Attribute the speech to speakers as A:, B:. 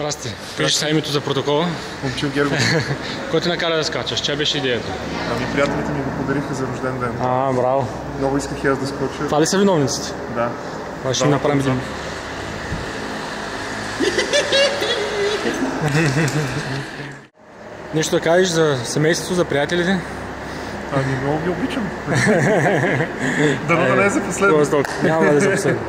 A: Здрасти. Кажи сега името за протокола.
B: Момчил Гергов.
A: Кой те накара да скачаш? Чия беше идеята?
B: Ами приятелите ми го подариха за рожден ден.
A: Браво.
B: Много исках и аз да скоча.
A: Това ли са виновниците?
B: Да.
A: Това ще им направим един. Нещо да кажеш за семейството, за приятелите?
B: Ами много ги обичам. Дано да не е за последно.
A: Няма да е за последно.